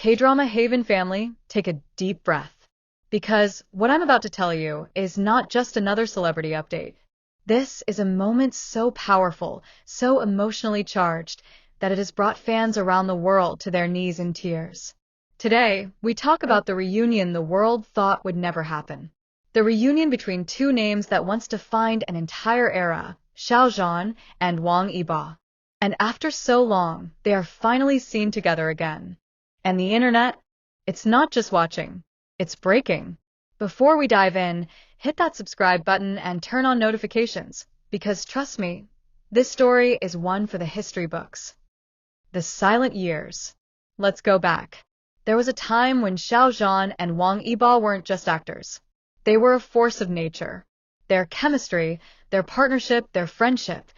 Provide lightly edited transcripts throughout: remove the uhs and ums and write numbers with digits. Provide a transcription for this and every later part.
K-drama Haven family, take a deep breath. Because what I'm about to tell you is not just another celebrity update. This is a moment so powerful, so emotionally charged, that it has brought fans around the world to their knees in tears. Today, we talk about the reunion the world thought would never happen. The reunion between two names that once defined an entire era, Xiao Zhan and Wang Yibo. And after so long, they are finally seen together again. And the internet? It's not just watching, it's breaking. Before we dive in, hit that subscribe button and turn on notifications, because trust me, this story is one for the history books. The silent years. Let's go back. There was a time when Xiao Zhan and Wang Yibo weren't just actors. They were a force of nature. Their chemistry, their partnership, their friendship,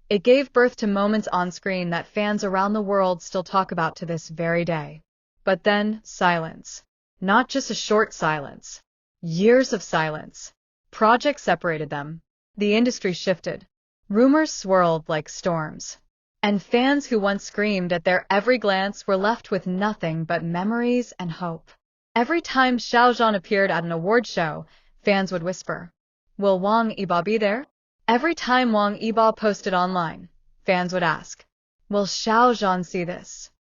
it gave birth to moments on screen that fans around the world still talk about to this very day. But then, silence. Not just a short silence. Years of silence. Projects separated them. The industry shifted. Rumors swirled like storms. And fans who once screamed at their every glance were left with nothing but memories and hope. Every time Xiao Zhan appeared at an award show, fans would whisper, "Will Wang Yibo be there?" Every time Wang Yibo posted online, fans would ask, "Will Xiao Zhan see this?"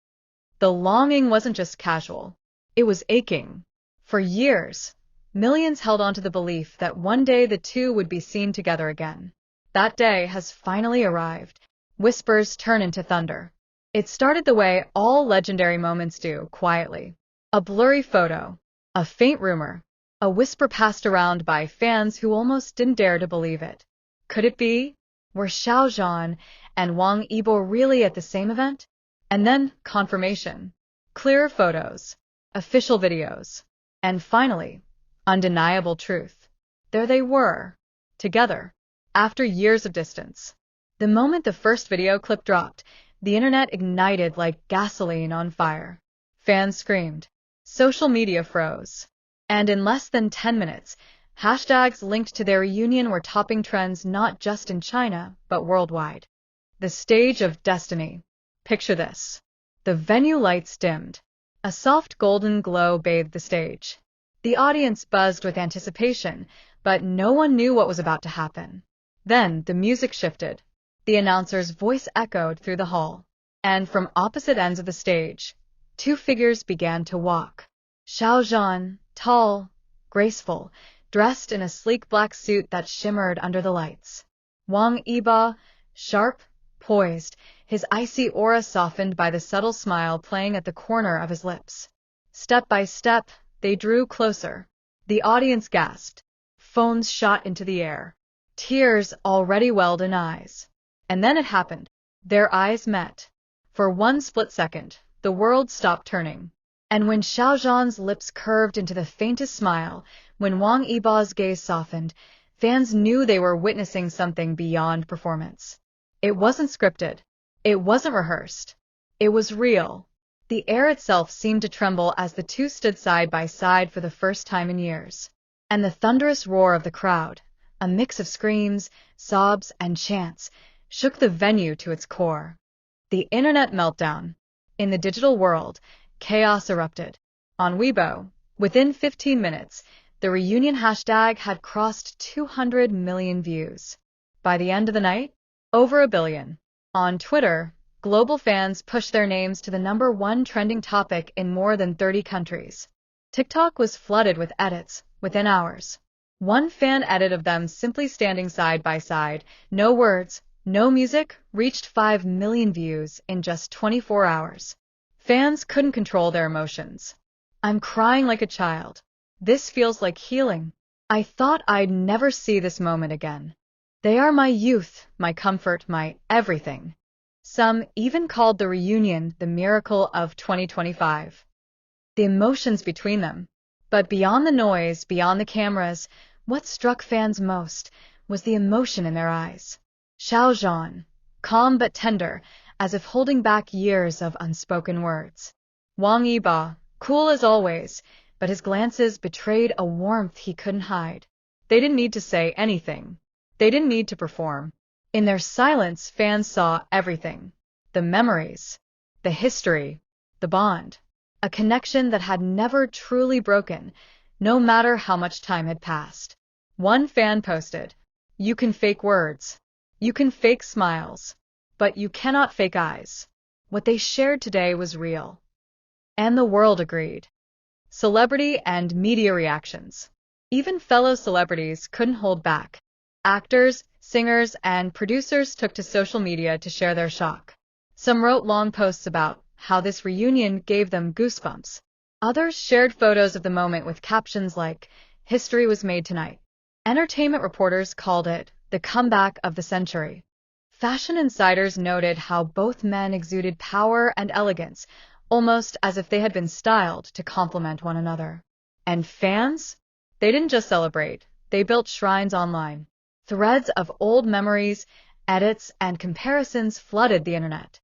The longing wasn't just casual. It was aching. For years, millions held on to the belief that one day the two would be seen together again. That day has finally arrived. Whispers turn into thunder. It started the way all legendary moments do, quietly. A blurry photo, a faint rumor, a whisper passed around by fans who almost didn't dare to believe it. Could it be? Were Xiao Zhan and Wang Yibo really at the same event? And then confirmation. Clearer photos, official videos, and finally, undeniable truth. There they were, together, after years of distance. The moment the first video clip dropped, the internet ignited like gasoline on fire. Fans screamed. Social media froze. And in less than 10 minutes, hashtags linked to their reunion were topping trends not just in China, but worldwide. The stage of destiny. Picture this. The venue lights dimmed. A soft golden glow bathed the stage. The audience buzzed with anticipation, but no one knew what was about to happen. Then the music shifted. The announcer's voice echoed through the hall. And from opposite ends of the stage, two figures began to walk. Xiao Zhan, tall, graceful, dressed in a sleek black suit that shimmered under the lights. Wang Yibo, sharp, poised, his icy aura softened by the subtle smile playing at the corner of his lips. Step by step, they drew closer. The audience gasped. Phones shot into the air. Tears already welled in eyes. And then it happened. Their eyes met. For one split second, the world stopped turning. And when Xiao Zhan's lips curved into the faintest smile, when Wang Yibo's gaze softened, fans knew they were witnessing something beyond performance. It wasn't scripted. It wasn't rehearsed. It was real. The air itself seemed to tremble as the two stood side by side for the first time in years. And the thunderous roar of the crowd, a mix of screams, sobs, and chants, shook the venue to its core. The internet meltdown. In the digital world, chaos erupted. On Weibo, within 15 minutes, the reunion hashtag had crossed 200 million views. By the end of the night, over 1 billion. On Twitter, global fans pushed their names to the #1 trending topic in more than 30 countries. TikTok was flooded with edits within hours. One fan edit of them simply standing side by side, no words, no music, reached 5 million views in just 24 hours. Fans couldn't control their emotions. "I'm crying like a child. This feels like healing. I thought I'd never see this moment again. They are my youth, my comfort, my everything." Some even called the reunion the miracle of 2025. The emotions between them. But beyond the noise, beyond the cameras, what struck fans most was the emotion in their eyes. Xiao Zhan, calm but tender, as if holding back years of unspoken words. Wang Yibo, cool as always, but his glances betrayed a warmth he couldn't hide. They didn't need to say anything. They didn't need to perform. In their silence, fans saw everything. The memories, the history, the bond. a connection that had never truly broken, no matter how much time had passed. One fan posted, "You can fake words, you can fake smiles, but you cannot fake eyes." What they shared today was real. And the world agreed. Celebrity and media reactions. Even fellow celebrities couldn't hold back. Actors, singers, and producers took to social media to share their shock. Some wrote long posts about how this reunion gave them goosebumps. Others shared photos of the moment with captions like, "History was made tonight." Entertainment reporters called it the comeback of the century. Fashion insiders noted how both men exuded power and elegance, almost as if they had been styled to complement one another. And fans? They didn't just celebrate, they built shrines online. Threads of old memories, edits, and comparisons flooded the internet.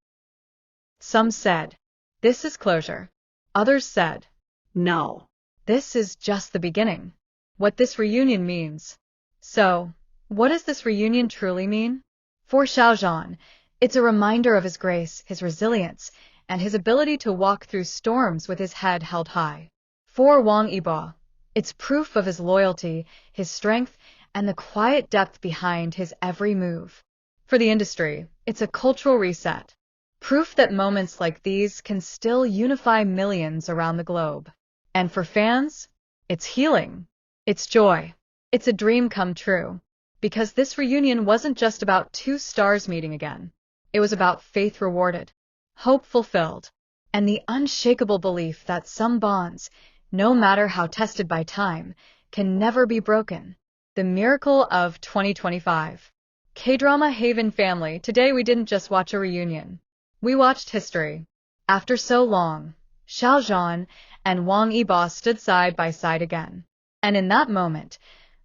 Some said, "This is closure." Others said, "No, this is just the beginning." What this reunion means. So, what does this reunion truly mean? For Xiao Zhan, it's a reminder of his grace, his resilience, and his ability to walk through storms with his head held high. For Wang Yibo, it's proof of his loyalty, his strength, and the quiet depth behind his every move. For the industry, it's a cultural reset. Proof that moments like these can still unify millions around the globe. And for fans, it's healing. It's joy. It's a dream come true. Because this reunion wasn't just about two stars meeting again. It was about faith rewarded, hope fulfilled, and the unshakable belief that some bonds, no matter how tested by time, can never be broken. The miracle of 2025. K-drama Haven family, today we didn't just watch a reunion. We watched history. After so long, Xiao Zhan and Wang Yibo stood side by side again. And in that moment,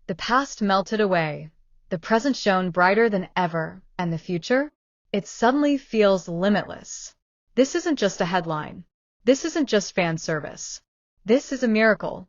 the past melted away, the present shone brighter than ever, and the future? It suddenly feels limitless. This isn't just a headline. This isn't just fan service. This is a miracle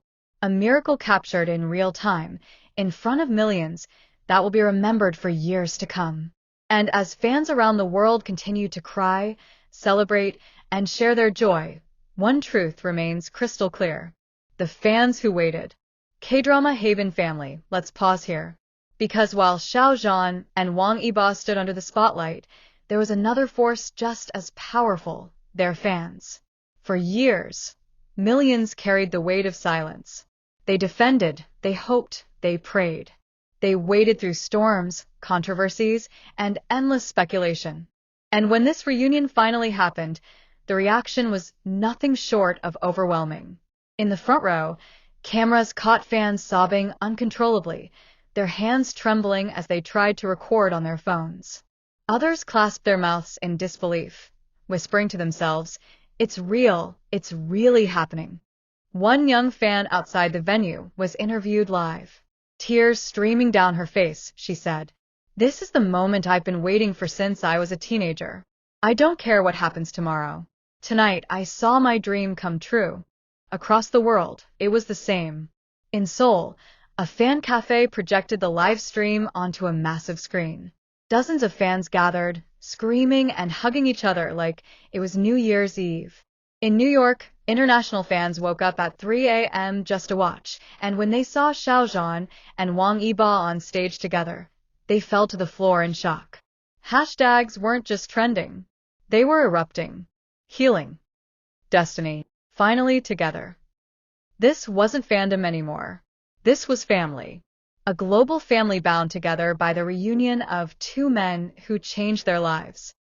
captured in real time, in front of millions, that will be remembered for years to come. And as fans around the world continue to cry, celebrate, and share their joy, one truth remains crystal clear. The fans who waited. K-drama Haven family, let's pause here. Because while Xiao Zhan and Wang Yibo stood under the spotlight, there was another force just as powerful, their fans. For years, millions carried the weight of silence. They defended, they hoped, they prayed. They waded through storms, controversies, and endless speculation. And when this reunion finally happened, the reaction was nothing short of overwhelming. In the front row, cameras caught fans sobbing uncontrollably, their hands trembling as they tried to record on their phones. Others clasped their mouths in disbelief, whispering to themselves, "It's real, it's really happening." One young fan outside the venue was interviewed live. Tears streaming down her face, she said, "This is the moment I've been waiting for since I was a teenager. I don't care what happens tomorrow. Tonight I saw my dream come true." Across the world, it was the same. In Seoul, a fan cafe projected the live stream onto a massive screen. Dozens of fans gathered, screaming and hugging each other like it was New Year's Eve. In New York, international fans woke up at 3 a.m. just to watch, and when they saw Xiao Zhan and Wang Yibo on stage together, they fell to the floor in shock. Hashtags weren't just trending. They were erupting. Healing. Destiny. Finally together. This wasn't fandom anymore. This was family. A global family bound together by the reunion of two men who changed their lives.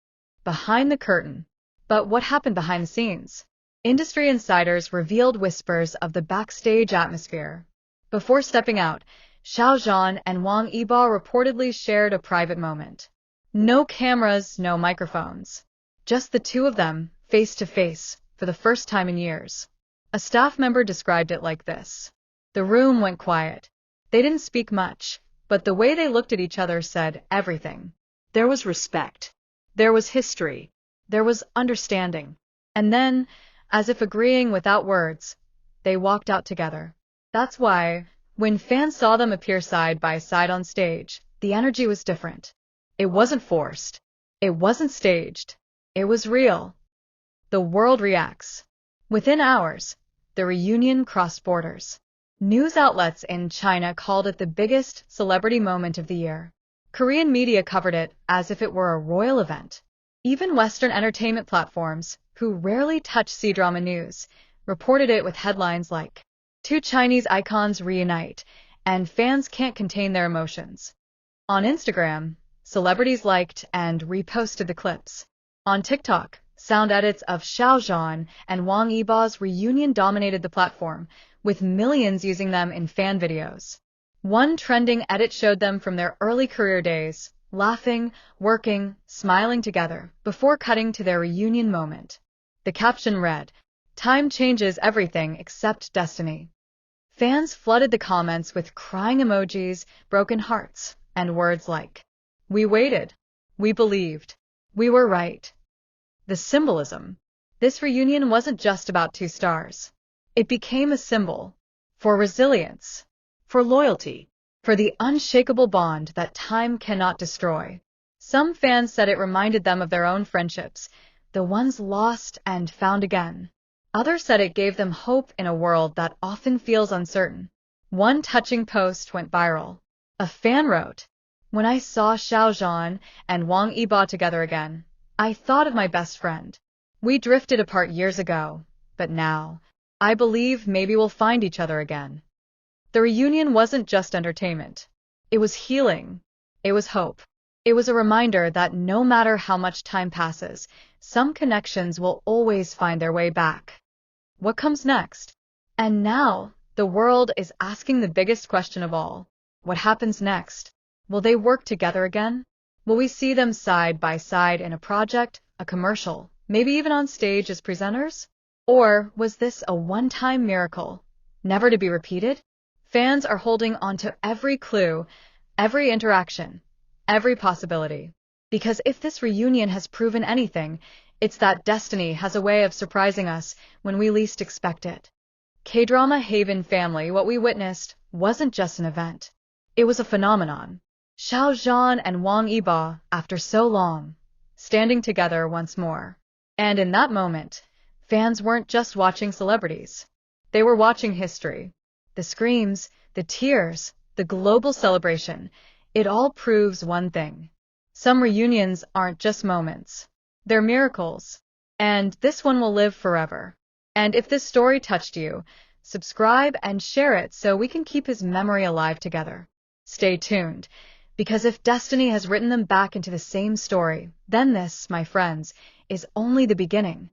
Behind the curtain. But what happened behind the scenes? Industry insiders revealed whispers of the backstage atmosphere. Before stepping out, Xiao Zhan and Wang Yibo reportedly shared a private moment. No cameras, no microphones. Just the two of them, face to face, for the first time in years. A staff member described it like this. The room went quiet. They didn't speak much, but the way they looked at each other said everything. There was respect. There was history. There was understanding. And then, as if agreeing without words, they walked out together. That's why, when fans saw them appear side by side on stage, the energy was different. It wasn't forced. It wasn't staged. It was real. The world reacts. Within hours, the reunion crossed borders. News outlets in China called it the biggest celebrity moment of the year. Korean media covered it as if it were a royal event. Even Western entertainment platforms, who rarely touch C-drama news, reported it with headlines like, "Two Chinese icons reunite, and fans can't contain their emotions." On Instagram, celebrities liked and reposted the clips. On TikTok, sound edits of Xiao Zhan and Wang Yibo's reunion dominated the platform, with millions using them in fan videos. One trending edit showed them from their early career days, laughing, working, smiling together, before cutting to their reunion moment. The caption read, "Time changes everything except destiny." Fans flooded the comments with crying emojis, broken hearts, and words like, "We waited. We believed. We were right." The symbolism. This reunion wasn't just about two stars. It became a symbol for resilience, for loyalty, for the unshakable bond that time cannot destroy. Some fans said it reminded them of their own friendships, the ones lost and found again. Others said it gave them hope in a world that often feels uncertain. One touching post went viral. A fan wrote, "When I saw Xiao Zhan and Wang Yibo together again, I thought of my best friend. We drifted apart years ago, but now, I believe maybe we'll find each other again." The reunion wasn't just entertainment. It was healing. It was hope. It was a reminder that no matter how much time passes, some connections will always find their way back. What comes next? And now, the world is asking the biggest question of all. What happens next? Will they work together again? Will we see them side by side in a project, a commercial, maybe even on stage as presenters? Or was this a one-time miracle, never to be repeated? Fans are holding on to every clue, every interaction, every possibility. Because if this reunion has proven anything, it's that destiny has a way of surprising us when we least expect it. K-drama Haven Family, what we witnessed wasn't just an event. It was a phenomenon. Xiao Zhan and Wang Yibo, after so long, standing together once more. And in that moment, fans weren't just watching celebrities. They were watching history. The screams, the tears, the global celebration, it all proves one thing. Some reunions aren't just moments. They're miracles. And this one will live forever. And if this story touched you, subscribe and share it so we can keep his memory alive together. Stay tuned, because if destiny has written them back into the same story, then this, my friends, is only the beginning.